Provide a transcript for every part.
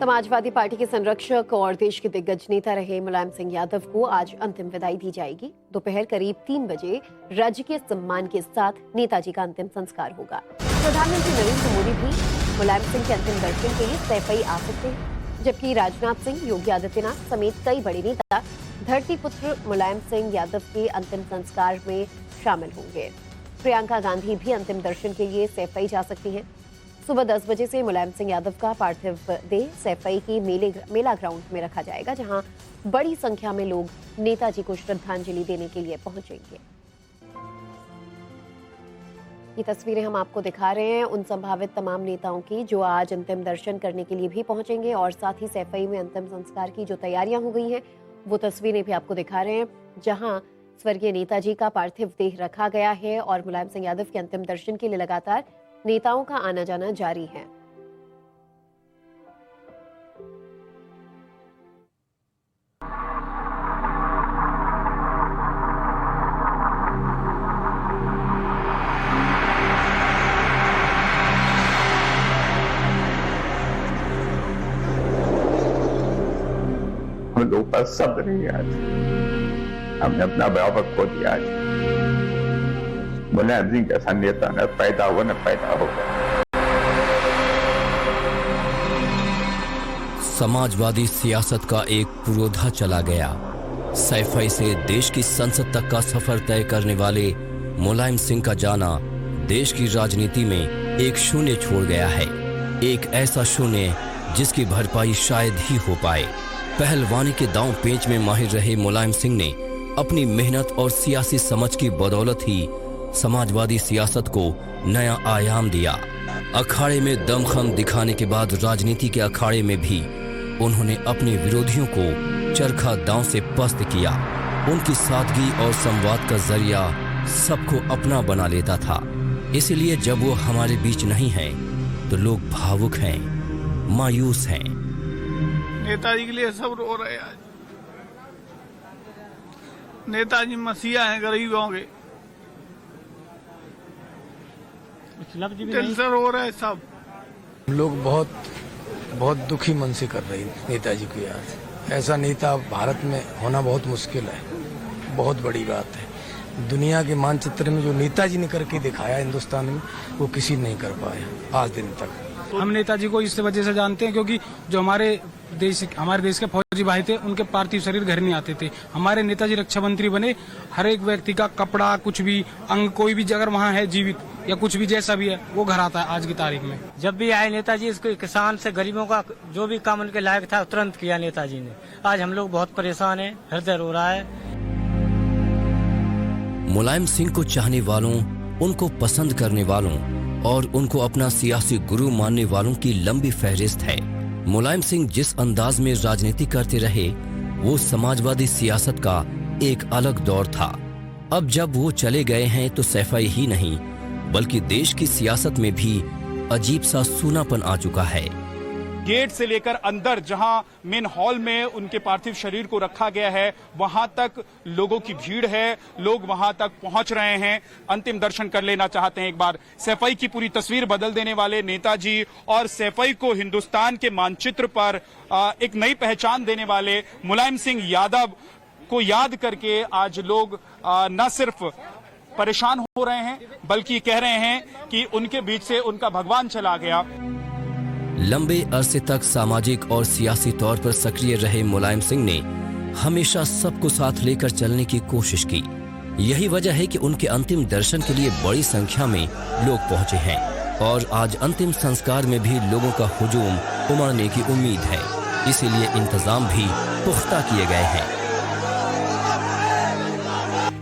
Samajwadi party के संरक्षक और देश के दिग्गज नेता रहे मुलायम सिंह यादव को आज अंतिम विदाई दी जाएगी। दोपहर करीब 3 बजे राजकीय सम्मान के साथ नेताजी का अंतिम संस्कार होगा। प्रधानमंत्री नरेंद्र मोदी भी मुलायम सिंह के अंतिम दर्शन के लिए सैफई आ सकते हैं, जबकि राजनाथ सिंह, योगी आदित्यनाथ समेत कई बड़े नेता धरती पुत्र मुलायम सिंह यादव के अंतिम संस्कार में शामिल होंगे। प्रियंका गांधी भी अंतिम दर्शन के लिए सैफई जा सकती हैं। सुबह 10 बजे से मुलायम सिंह यादव का पार्थिव देह सैफई की मेला ग्राउंड में रखा जाएगा, जहां बड़ी संख्या में लोग नेताजी को श्रद्धांजलि देने के लिए पहुंचेंगे। ये तस्वीरें हम आपको दिखा रहे हैं उन संभावित तमाम नेताओं की जो आज अंतिम दर्शन करने के लिए भी पहुंचेंगे, और साथ ही सैफई में अंतिम संस्कार की जो तैयारियां हो गई हैं वो तस्वीरें भी आपको दिखा रहे हैं, जहां स्वर्गीय नेताजी का पार्थिव देह रखा गया है और मुलायम सिंह यादव के अंतिम दर्शन के लिए लगातार नेताओं का आना जाना जारी है। हम लोग पर सब्र नहीं आज, हमने अपना बराबर खो दिया। आज मुलायम सिंह जैसा नेता न पैदा हुआ न पैदा होगा। समाजवादी सियासत का एक पुरोधा चला गया। सैफई से देश की संसद तक का सफर तय करने वाले मुलायम सिंह का जाना देश की राजनीति में एक शून्य छोड़ गया है, एक ऐसा शून्य जिसकी भरपाई शायद ही हो पाए। पहलवानी के दांव पेंच में माहिर रहे मुलायम सिंह ने अपनी मेहनत और सियासी समझ की बदौलत ही समाजवादी सियासत को नया आयाम दिया। अखाड़े में दमखम दिखाने के बाद राजनीति के अखाड़े में भी उन्होंने अपने विरोधियों को चरखा दांव से पस्त किया। उनकी सादगी और संवाद का जरिया सबको अपना बना लेता था। इसलिए जब वो हमारे बीच नहीं है तो लोग भावुक हैं, मायूस हैं। नेताजी के लिए सब रो रहे हैं आज। नेताजी मसीहा हैं गरीबों के, दिल से रो रहे सब लोग। बहुत दुखी मन से कर रहे हैं नेताजी को याद। ऐसा नेता भारत में होना बहुत मुश्किल है, बहुत बड़ी बात है। दुनिया के मानचित्र में जो नेताजी ने करके दिखाया हिंदुस्तान में, वो किसी नहीं कर पाया आज दिन तक। हम नेताजी को इस वजह से जानते हैं क्योंकि जो हमारे देश के फौजी भाई थे, उनके पार्थिव शरीर घर नहीं आते थे। हमारे नेताजी रक्षा मंत्री बने। हर एक व्यक्ति का कपड़ा, कुछ भी अंग, कोई भी अगर वहाँ है जीवित या कुछ भी जैसा भी है, वो घर आता है आज की तारीख में। जब भी आए नेताजी, इसको किसान से गरीबों का जो भी काम उनके लायक था तुरंत किया नेताजी ने। आज हम लोग बहुत परेशान हैं, हृदय रो रहा है। मुलायम सिंह को चाहने वालों, उनको पसंद करने वालों और उनको अपना सियासी गुरु मानने वालों की लंबी फहरिस्त है। मुलायम सिंह जिस अंदाज में राजनीति करते रहे, वो समाजवादी सियासत का एक अलग दौर था। अब जब वो चले गए हैं तो सैफई ही नहीं बल्कि देश की सियासत में भी अजीब सा सूनापन आ चुका है। गेट से लेकर अंदर जहां मेन हॉल में उनके पार्थिव शरीर को रखा गया है, वहां तक लोगों की भीड़ है। लोग वहां तक पहुंच रहे हैं, अंतिम दर्शन कर लेना चाहते हैं। एक बार सैफई की पूरी तस्वीर बदल देने वाले नेताजी और सैफई को हिंदुस्तान के मानचित्र पर एक नई पहचान देने वाले मुलायम सिंह यादव को याद करके आज लोग न सिर्फ परेशान हो रहे हैं बल्कि कह रहे हैं कि उनके बीच से उनका भगवान चला गया। लंबे अरसे तक सामाजिक और सियासी तौर पर सक्रिय रहे मुलायम सिंह ने हमेशा सबको साथ लेकर चलने की कोशिश की। यही वजह है कि उनके अंतिम दर्शन के लिए बड़ी संख्या में लोग पहुंचे हैं और आज अंतिम संस्कार में भी लोगों का हुजूम उमड़ने की उम्मीद है। इसीलिए इंतजाम भी पुख्ता किए गए हैं।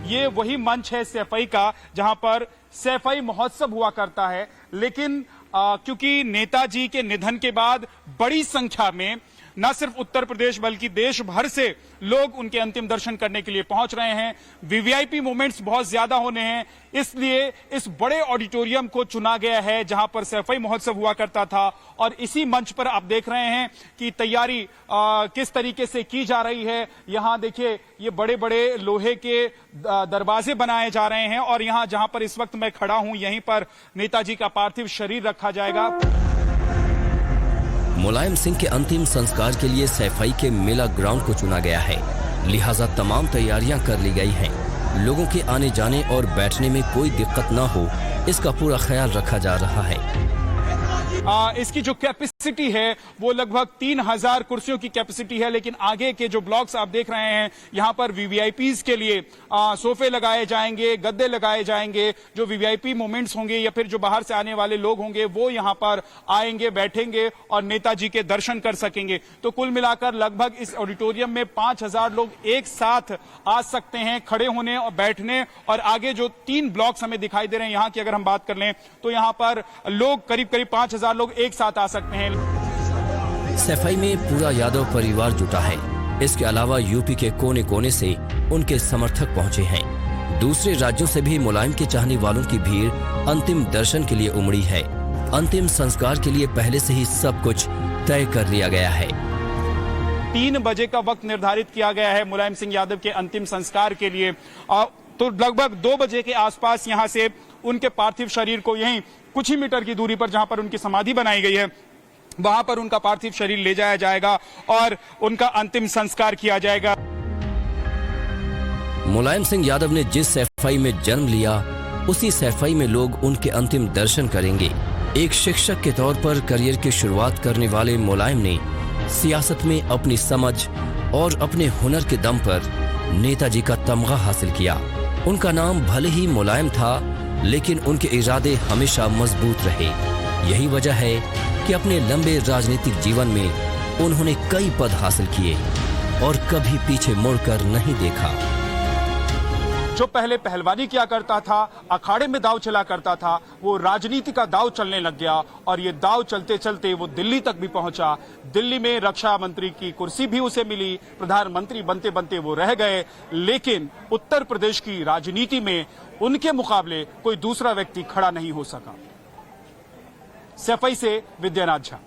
ये वही मंच है सैफई का जहां पर सैफई महोत्सव हुआ करता है, लेकिन क्योंकि नेताजी के निधन के बाद बड़ी संख्या में न सिर्फ उत्तर प्रदेश बल्कि देश भर से लोग उनके अंतिम दर्शन करने के लिए पहुंच रहे हैं। वीवीआईपी मोमेंट्स बहुत ज्यादा होने हैं, इसलिए इस बड़े ऑडिटोरियम को चुना गया है जहां पर सैफई महोत्सव हुआ करता था। और इसी मंच पर आप देख रहे हैं कि तैयारी किस तरीके से की जा रही है। यहां देखिए, ये बड़े बड़े लोहे के दरवाजे बनाए जा रहे हैं और यहां जहां पर इस वक्त मैं खड़ा हूं, यहीं पर नेताजी का पार्थिव शरीर रखा जाएगा। मुलायम सिंह के अंतिम संस्कार के लिए सैफई के मेला ग्राउंड को चुना गया है, लिहाजा तमाम तैयारियां कर ली गई हैं। लोगों के आने जाने और बैठने में कोई दिक्कत न हो, इसका पूरा ख्याल रखा जा रहा है। इसकी जो कैपेसिटी है वो लगभग 3000 कुर्सियों की कैपेसिटी है, लेकिन आगे के जो ब्लॉक्स आप देख रहे हैं यहाँ पर वीवीआईपीज के लिए सोफे लगाए जाएंगे, गद्दे लगाए जाएंगे। जो वीवीआईपी मोमेंट्स होंगे या फिर जो बाहर से आने वाले लोग होंगे वो यहाँ पर आएंगे, बैठेंगे और नेताजी के दर्शन कर सकेंगे। तो कुल मिलाकर लगभग इस ऑडिटोरियम में 5000 लोग एक साथ आ सकते हैं, खड़े होने और बैठने। और आगे जो 3 ब्लॉक्स हमें दिखाई दे रहे हैं यहाँ की अगर हम बात कर लें तो यहाँ पर लोग करीब 5000 लोग एक साथ आ सकते हैं। सैफई में पूरा यादव परिवार जुटा है। इसके अलावा यूपी के कोने कोने से उनके समर्थक पहुंचे हैं। दूसरे राज्यों से भी मुलायम के चाहने वालों की भीड़ अंतिम दर्शन के लिए उमड़ी है। अंतिम संस्कार के लिए पहले से ही सब कुछ तय कर लिया गया है। 3 बजे का वक्त निर्धारित किया गया है मुलायम सिंह यादव के अंतिम संस्कार के लिए। तो लगभग 2 बजे के आसपास यहां से उनके पार्थिव शरीर को यहीं कुछ ही मीटर की दूरी पर जहां पर उनकी समाधि बनाई गई है वहां पर उनका पार्थिव शरीर ले जाया जाएगा और उनका अंतिम संस्कार किया जाएगा। मुलायम सिंह यादव ने जिस सैफई में जन्म लिया उसी सैफई में लोग उनके अंतिम दर्शन करेंगे। एक शिक्षक के तौर पर करियर की शुरुआत करने वाले मुलायम ने सियासत में अपनी समझ और अपने हुनर के दम पर नेताजी का तमगा हासिल किया। उनका नाम भले ही मुलायम था, लेकिन उनके इरादे हमेशा मजबूत रहे। यही वजह है कि अपने लंबे राजनीतिक जीवन में उन्होंने कई पद हासिल किए और कभी पीछे मुड़कर नहीं देखा। जो पहले पहलवानी किया करता था, अखाड़े में दांव चला करता था, वो राजनीति का दांव चलने लग गया और ये दांव चलते चलते वो दिल्ली तक भी पहुंचा। दिल्ली में रक्षा मंत्री की कुर्सी भी उसे मिली, प्रधानमंत्री बनते बनते वो रह गए, लेकिन उत्तर प्रदेश की राजनीति में उनके मुकाबले कोई दूसरा व्यक्ति खड़ा नहीं हो सका। सैफई से विद्यानाथ झा।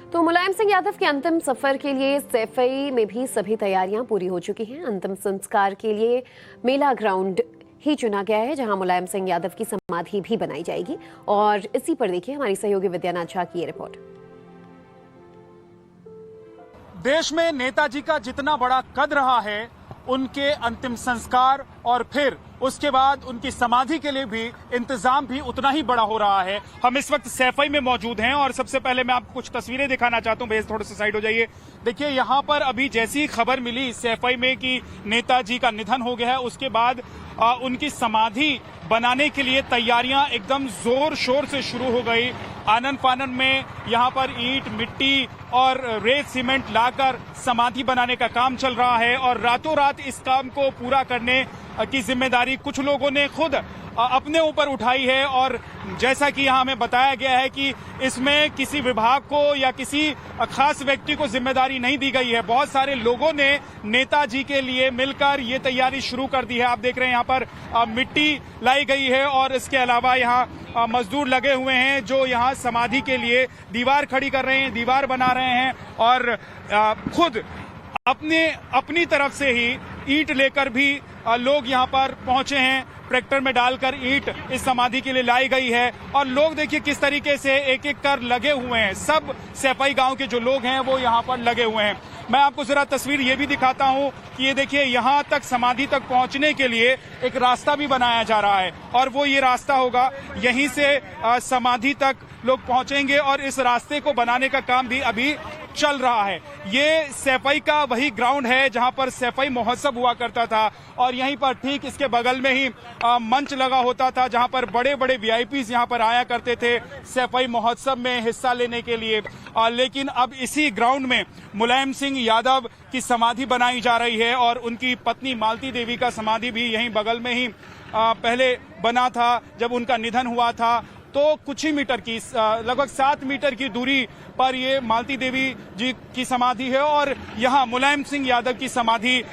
तो मुलायम सिंह यादव के अंतिम सफर के लिए सैफई में भी सभी तैयारियां पूरी हो चुकी हैं। अंतिम संस्कार के लिए मेला ग्राउंड ही चुना गया है जहां मुलायम सिंह यादव की समाधि भी बनाई जाएगी। और इसी पर देखिए हमारी सहयोगी विद्यानाथ झा की ये रिपोर्ट। देश में नेताजी का जितना बड़ा कद रहा है, उनके अंतिम संस्कार और फिर उसके बाद उनकी समाधि के लिए भी इंतजाम भी उतना ही बड़ा हो रहा है। हम इस वक्त सैफई में मौजूद हैं और सबसे पहले मैं आपको कुछ तस्वीरें दिखाना चाहता हूं। भैया थोड़े से साइड हो जाइए। देखिए यहाँ पर अभी जैसी खबर मिली सैफई में कि नेताजी का निधन हो गया है, उसके बाद उनकी समाधि बनाने के लिए तैयारियां एकदम जोर शोर से शुरू हो गई। आनन फानन में यहाँ पर ईंट, मिट्टी और रेत, सीमेंट लाकर समाधि बनाने का काम चल रहा है और रातों रात इस काम को पूरा करने की जिम्मेदारी कुछ लोगों ने खुद अपने ऊपर उठाई है। और जैसा कि यहाँ हमें बताया गया है कि इसमें किसी विभाग को या किसी खास व्यक्ति को जिम्मेदारी नहीं दी गई है। बहुत सारे लोगों ने नेताजी के लिए मिलकर ये तैयारी शुरू कर दी है। आप देख रहे हैं यहाँ पर मिट्टी लाई गई है और इसके अलावा यहाँ मजदूर लगे हुए हैं जो यहाँ समाधि के लिए दीवार खड़ी कर रहे हैं, दीवार बना रहे हैं और खुद अपनी तरफ से ही ईंट लेकर भी लोग यहाँ पर पहुंचे हैं। ट्रैक्टर में डालकर ईंट इस समाधि के लिए लाई गई है और लोग देखिए किस तरीके से एक एक कर लगे हुए हैं। सब सैफई गांव के जो लोग हैं वो यहाँ पर लगे हुए हैं। मैं आपको जरा तस्वीर ये भी दिखाता हूँ कि ये देखिए यहाँ तक समाधि तक पहुँचने के लिए एक रास्ता भी बनाया जा रहा है और वो ये रास्ता होगा, यहीं से समाधि तक लोग पहुंचेंगे और इस रास्ते को बनाने का काम भी अभी चल रहा है। ये सैफई का वही ग्राउंड है जहां पर सैफई महोत्सव हुआ करता था और यहीं पर ठीक इसके बगल में ही मंच लगा होता था जहां पर बड़े बड़े वीआईपीज यहां पर आया करते थे सैफई महोत्सव में हिस्सा लेने के लिए। लेकिन अब इसी ग्राउंड में मुलायम सिंह यादव की समाधि बनाई जा रही है और उनकी पत्नी मालती देवी का समाधि भी यहीं बगल में ही पहले बना था। जब उनका निधन हुआ था तो कुछ ही मीटर की लगभग 7 मीटर की दूरी पर ये मालती देवी जी की समाधि है और यहाँ मुलायम सिंह यादव की समाधि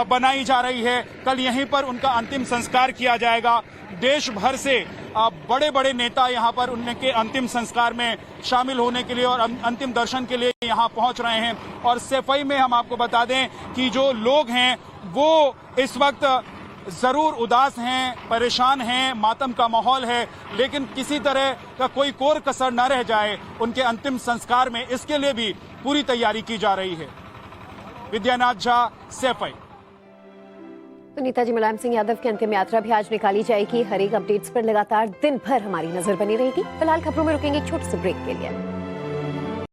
बनाई जा रही है। कल यहीं पर उनका अंतिम संस्कार किया जाएगा। देश भर से बड़े बड़े नेता यहाँ पर उनके अंतिम संस्कार में शामिल होने के लिए और अंतिम दर्शन के लिए यहाँ पहुँच रहे हैं। और सैफई में हम आपको बता दें कि जो लोग हैं वो इस वक्त जरूर उदास हैं, परेशान हैं, मातम का माहौल है, लेकिन किसी तरह का कोई कोर कसर न रह जाए उनके अंतिम संस्कार में, इसके लिए भी पूरी तैयारी की जा रही है। विद्यानाथ झा, सैफई। तो नेताजी मुलायम सिंह यादव की अंतिम यात्रा भी आज निकाली जाएगी। हर एक अपडेट्स पर लगातार दिन भर हमारी नजर बनी रहेगी। फिलहाल खबरों में रुकेंगे एक छोटे से ब्रेक के लिए।